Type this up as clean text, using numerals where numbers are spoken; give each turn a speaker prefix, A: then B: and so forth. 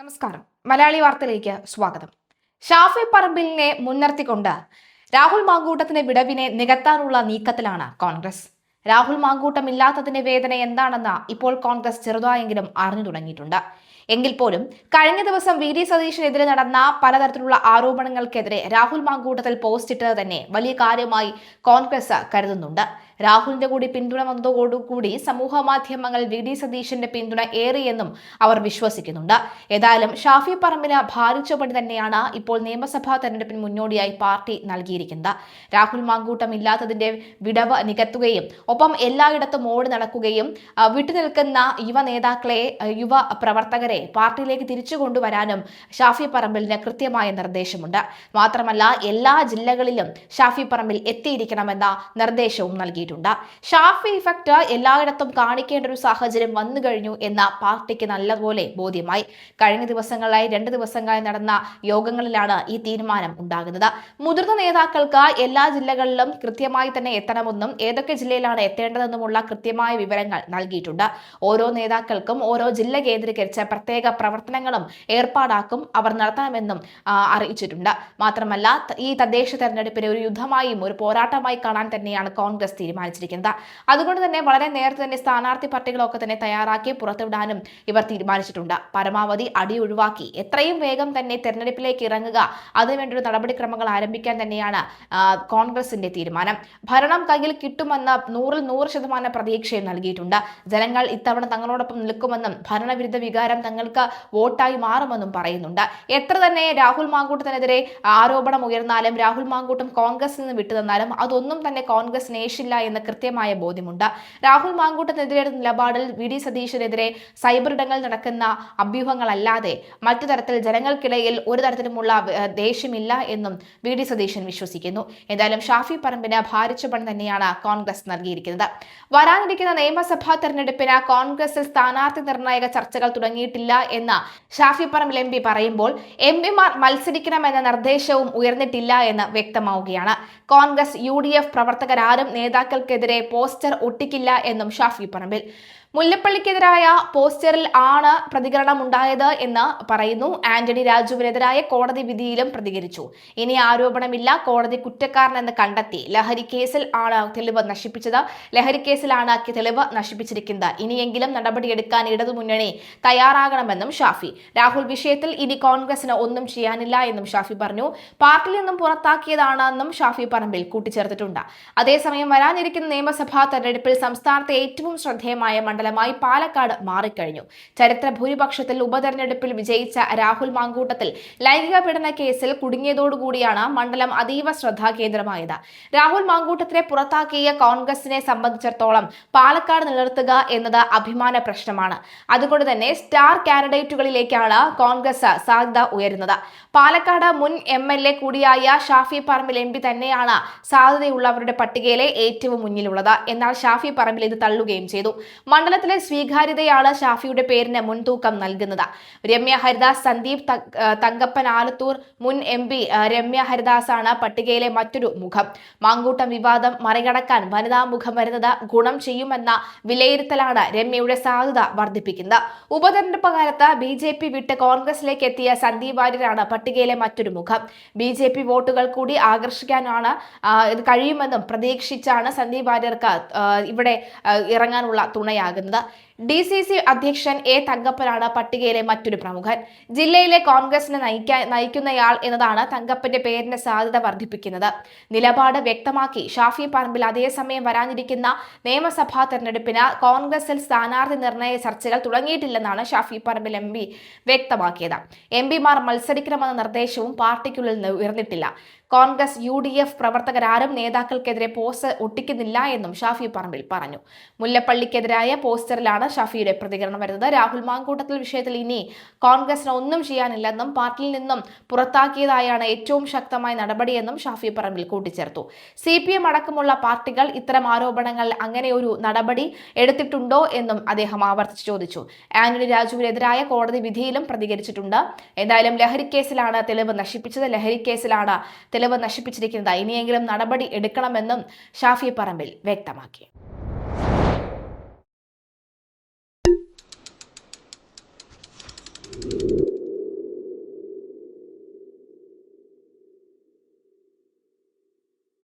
A: നമസ്കാരം. മലയാളി വാർത്തയിലേക്ക് സ്വാഗതം. ഷാഫി പറമ്പിലിനെ മുൻനിർത്തിക്കൊണ്ട് രാഹുൽ മാങ്കൂട്ടത്തിന്റെ വിടവിനെ നികത്താനുള്ള നീക്കത്തിലാണ് കോൺഗ്രസ്. രാഹുൽ മാങ്കൂട്ടം ഇല്ലാത്തതിന്റെ വേദന എന്താണെന്ന് ഇപ്പോൾ കോൺഗ്രസ് ചെറുതായെങ്കിലും അറിഞ്ഞു തുടങ്ങിയിട്ടുണ്ട്. എങ്കിൽ പോലും കഴിഞ്ഞ ദിവസം വി.ഡി. സതീശനെതിരെ നടന്ന പലതരത്തിലുള്ള ആരോപണങ്ങൾക്കെതിരെ രാഹുൽ മാങ്കൂട്ടത്തിൽ പോസ്റ്റ് ഇട്ടത് തന്നെ വലിയ കാര്യമായി കോൺഗ്രസ് കരുതുന്നുണ്ട്. രാഹുലിന്റെ കൂടി പിന്തുണ വന്നതോടുകൂടി സമൂഹ മാധ്യമങ്ങൾ വി.ഡി. സതീശന്റെ പിന്തുണ ഏറിയെന്നും അവർ വിശ്വസിക്കുന്നുണ്ട്. ഏതായാലും ഷാഫി പറമ്പിന് ഭാരിച്ചപടി തന്നെയാണ് ഇപ്പോൾ നിയമസഭാ തെരഞ്ഞെടുപ്പിന് മുന്നോടിയായി പാർട്ടി നൽകിയിരിക്കുന്നത്. രാഹുൽ മാങ്കൂട്ടം ഇല്ലാത്തതിന്റെ വിടവ് നികത്തുകയും ഒപ്പം എല്ലായിടത്തും ഓടി നടക്കുകയും വിട്ടുനിൽക്കുന്ന യുവ നേതാക്കളെ, യുവ പ്രവർത്തകരെ പാർട്ടിയിലേക്ക് തിരിച്ചു കൊണ്ടുവരാനും ഷാഫി പറമ്പിലിന് കൃത്യമായ നിർദ്ദേശമുണ്ട്. മാത്രമല്ല എല്ലാ ജില്ലകളിലും ഷാഫി പറമ്പിൽ എത്തിയിരിക്കണമെന്ന നിർദ്ദേശവും നൽകിയിട്ടുണ്ട്. ഷാഫി ഇഫക്റ്റ് എല്ലായിടത്തും കാണിക്കേണ്ട ഒരു സാഹചര്യം വന്നു കഴിഞ്ഞു എന്ന പാർട്ടിക്ക് നല്ലപോലെ ബോധ്യമായി. കഴിഞ്ഞ ദിവസങ്ങളായി 2 ദിവസങ്ങളായി നടന്ന യോഗങ്ങളിലാണ് ഈ തീരുമാനം ഉണ്ടാകുന്നത്. മുതിർന്ന നേതാക്കൾക്ക് എല്ലാ ജില്ലകളിലും കൃത്യമായി തന്നെ എത്തണമെന്നും ഏതൊക്കെ ജില്ലയിലാണ് എത്തേണ്ടതെന്നുമുള്ള കൃത്യമായ വിവരങ്ങൾ നൽകിയിട്ടുണ്ട്. ഓരോ നേതാക്കൾക്കും ഓരോ ജില്ല കേന്ദ്രീകരിച്ച പ്രത്യേക പ്രവർത്തനങ്ങളും ഏർപ്പാടാക്കും അവർ നടത്താമെന്നും അറിയിച്ചിട്ടുണ്ട്. മാത്രമല്ല ഈ തദ്ദേശ തെരഞ്ഞെടുപ്പിനെ ഒരു യുദ്ധമായും ഒരു പോരാട്ടമായി കാണാൻ തന്നെയാണ് കോൺഗ്രസ് തീരുമാനിച്ചിരിക്കുന്നത്. അതുകൊണ്ട് തന്നെ വളരെ നേരത്തെ തന്നെ സ്ഥാനാർത്ഥി പട്ടികകളൊക്കെ തന്നെ തയ്യാറാക്കി പുറത്തുവിടാനും ഇവർ തീരുമാനിച്ചിട്ടുണ്ട്. പരമാവധി അടി ഒഴിവാക്കി എത്രയും വേഗം തന്നെ തെരഞ്ഞെടുപ്പിലേക്ക് ഇറങ്ങുക, അതിനുവേണ്ടി നടപടിക്രമങ്ങൾ ആരംഭിക്കാൻ തന്നെയാണ് കോൺഗ്രസിന്റെ തീരുമാനം. ഭരണം കയ്യിൽ കിട്ടുമെന്ന 100% പ്രതീക്ഷയും നൽകിയിട്ടുണ്ട്. ജനങ്ങൾ ഇത്തവണ തങ്ങളോടൊപ്പം നിൽക്കുമെന്നും ഭരണവിരുദ്ധ വികാരം തങ്ങൾക്ക് വോട്ടായി മാറുമെന്നും പറയുന്നുണ്ട്. എത്ര തന്നെ രാഹുൽ മാങ്കൂട്ടത്തിനെതിരെ ആരോപണം ഉയർന്നാലും രാഹുൽ മാങ്കൂട്ടം കോൺഗ്രസിൽ നിന്ന് വിട്ടുനിന്നാലും അതൊന്നും തന്നെ കോൺഗ്രസ് നേഷില്ല എന്ന് കൃത്യമായ ബോധ്യമുണ്ട്. രാഹുൽ മാങ്കൂട്ടത്തിനെതിരെ നിലപാടിൽ വി.ഡി. സതീശനെതിരെ സൈബർ ഇടങ്ങളിൽ നടക്കുന്ന അഭ്യൂഹങ്ങളല്ലാതെ മറ്റു തരത്തിൽ ജനങ്ങൾക്കിടയിൽ ഒരു തരത്തിലുമുള്ള ദേഷ്യമില്ല എന്നും വി.ഡി. സതീശൻ വിശ്വസിക്കുന്നു. എന്തായാലും ഷാഫി പറമ്പിന് ഭാരിച്ച പണി തന്നെയാണ് കോൺഗ്രസ് നൽകിയിരിക്കുന്നത്. വരാനിരിക്കുന്ന നിയമസഭാ തെരഞ്ഞെടുപ്പിന് കോൺഗ്രസിൽ സ്ഥാനാർത്ഥി നിർണായക ചർച്ചകൾ തുടങ്ങിയിട്ടില്ല എന്ന് ഷാഫി പറമ്പിൽ എം.പി. പറയുമ്പോൾ എം.പിമാർ മത്സരിക്കണമെന്ന നിർദ്ദേശവും ഉയർന്നിട്ടില്ല എന്ന് വ്യക്തമാവുകയാണ്. കോൺഗ്രസ് UDF പ്രവർത്തകരാരും നേതാക്കൾക്കെതിരെ പോസ്റ്റർ ഒട്ടിക്കില്ല എന്നും ഷാഫി പറമ്പിൽ. മുല്ലപ്പള്ളിക്കെതിരായ പോസ്റ്ററിൽ ആണ് പ്രതികരണം ഉണ്ടായത് എന്ന് പറയുന്നു. ആന്റണി രാജുവിനെതിരായ കോടതി വിധിയിലും പ്രതികരിച്ചു. ഇനി ആരോപണമില്ല, കോടതി കുറ്റക്കാരനെന്ന് കണ്ടെത്തി. ലഹരി കേസിൽ ആണ് തെളിവ് നശിപ്പിച്ചത്. ലഹരി കേസിലാണ് തെളിവ് നശിപ്പിച്ചിരിക്കുന്നത്. ഇനിയെങ്കിലും നടപടിയെടുക്കാൻ ഇടതുമുന്നണി തയ്യാറാകണമെന്നും ഷാഫി. രാഹുൽ വിഷയത്തിൽ ഇനി കോൺഗ്രസിന് ഒന്നും ചെയ്യാനില്ല എന്നും ഷാഫി പറഞ്ഞു. പാർട്ടിയിൽ നിന്നും പുറത്താക്കിയതാണെന്നും ഷാഫി പറമ്പിൽ കൂട്ടിച്ചേർത്തിട്ടുണ്ട്. അതേസമയം വരാനിരിക്കുന്ന നിയമസഭാ തെരഞ്ഞെടുപ്പിൽ സംസ്ഥാനത്തെ ഏറ്റവും ശ്രദ്ധേയമായ മണ്ഡലമായി പാലക്കാട് മാറിക്കഴിഞ്ഞു. ചരിത്ര ഭൂരിപക്ഷത്തിൽ ഉപതെരഞ്ഞെടുപ്പിൽ വിജയിച്ച രാഹുൽ മാങ്കൂട്ടത്തിൽ ലൈംഗിക പീഡന കേസിൽ കുടുങ്ങിയതോടുകൂടിയാണ് മണ്ഡലം അതീവ ശ്രദ്ധാകേന്ദ്രമായത്. രാഹുൽ മാങ്കൂട്ടത്തിനെ പുറത്താക്കിയ കോൺഗ്രസിനെ സംബന്ധിച്ചിടത്തോളം പാലക്കാട് നിലനിർത്തുക എന്നത് അഭിമാന പ്രശ്നമാണ്. അതുകൊണ്ട് തന്നെ സ്റ്റാർ കാൻഡിഡേറ്റുകളിലേക്കാണ് കോൺഗ്രസ് സാധ്യത ഉയരുന്നത്. പാലക്കാട് മുൻ MLA കൂടിയായ ഷാഫി പറമ്പിൽ MP തന്നെയാണ് സാധ്യതയുള്ളവരുടെ പട്ടികയിലെ ഏറ്റവും മുന്നിലുള്ളത്. എന്നാൽ ഷാഫി പറമ്പിൽ ഇത് തള്ളുകയും ചെയ്തു. മണ്ഡലത്തിലെ സ്വീകാര്യതയാണ് ഷാഫിയുടെ പേരിന് മുൻതൂക്കം നൽകുന്നത്. രമ്യ ഹരിദാസ്, സന്ദീപ് തങ്കപ്പൻ ആലത്തൂർ മുൻ MP രമ്യ ഹരിദാസാണ് പട്ടികയിലെ മറ്റൊരു മുഖം. മാങ്കൂട്ടം വിവാദം മറികടക്കാൻ വനിതാ മുഖം വരുന്നത് ഗുണം ചെയ്യുമെന്ന വിലയിരുത്തലാണ് രമ്യയുടെ സാധ്യത വർദ്ധിപ്പിക്കുന്നത്. ഉപതെരഞ്ഞെടുപ്പ് കാലത്ത് BJP വിട്ട് കോൺഗ്രസിലേക്ക് എത്തിയ സന്ദീപ് വാര്യരാണ് പട്ടികയിലെ മറ്റൊരു മുഖം. BJP വോട്ടുകൾ കൂടി ആകർഷിക്കാനാണ് ഇത് കഴിയുമെന്നും പ്രതീക്ഷിച്ചാണ് സന്ദീപ് വാര്യർക്ക് ഇവിടെ ഇറങ്ങാനുള്ള തുണയാകുന്നത്. DCC അധ്യക്ഷൻ A തങ്കപ്പനാണ് പട്ടികയിലെ മറ്റൊരു പ്രമുഖൻ. ജില്ലയിലെ കോൺഗ്രസിനെ നയിക്കുന്നയാൾ എന്നതാണ് തങ്കപ്പന്റെ പേരിന്റെ സാധ്യത വർദ്ധിപ്പിക്കുന്നത്. നിലപാട് വ്യക്തമാക്കി ഷാഫി പറമ്പിൽ. അതേസമയം വരാനിരിക്കുന്ന നിയമസഭാ തെരഞ്ഞെടുപ്പിന് കോൺഗ്രസിൽ സ്ഥാനാർത്ഥി നിർണയ ചർച്ചകൾ തുടങ്ങിയിട്ടില്ലെന്നാണ് ഷാഫി പറമ്പിൽ MP വ്യക്തമാക്കിയത്. MPമാർ മത്സരിക്കണമെന്ന നിർദ്ദേശവും പാർട്ടിക്കുള്ളിൽ ഉയർന്നിട്ടില്ല. കോൺഗ്രസ് UDF പ്രവർത്തകരാരും നേതാക്കൾക്കെതിരെ പോസ്റ്റർ ഒട്ടിക്കുന്നില്ല എന്നും ഷാഫി പറമ്പിൽ പറഞ്ഞു. മുല്ലപ്പള്ളിക്കെതിരായ പോസ്റ്ററിലാണ് ഷാഫിയുടെ പ്രതികരണം വരുന്നത്. രാഹുൽ മാങ്കൂട്ടത്തിൽ വിഷയത്തിൽ ഇനി കോൺഗ്രസിന് ഒന്നും ചെയ്യാനില്ലെന്നും പാർട്ടിയിൽ നിന്നും പുറത്താക്കിയതായാണ് ഏറ്റവും ശക്തമായ നടപടിയെന്നും ഷാഫി പറമ്പിൽ കൂട്ടിച്ചേർത്തു. CPM അടക്കമുള്ള പാർട്ടികൾ ഇത്തരം ആരോപണങ്ങൾ അങ്ങനെ ഒരു നടപടി എടുത്തിട്ടുണ്ടോ എന്നും അദ്ദേഹം ആവർത്തിച്ച് ചോദിച്ചു. ആന്റണി രാജുവിനെതിരായ കോടതി വിധിയിലും പ്രതികരിച്ചിട്ടുണ്ട്. എന്തായാലും ലഹരി കേസിലാണ് തെളിവ് നശിപ്പിച്ചത്. ലഹരി കേസിലാണ് തെളിവ് നശിപ്പിച്ചിരിക്കുന്നത്. ഇനിയെങ്കിലും നടപടി എടുക്കണമെന്നും ഷാഫി പറമ്പിൽ വ്യക്തമാക്കി.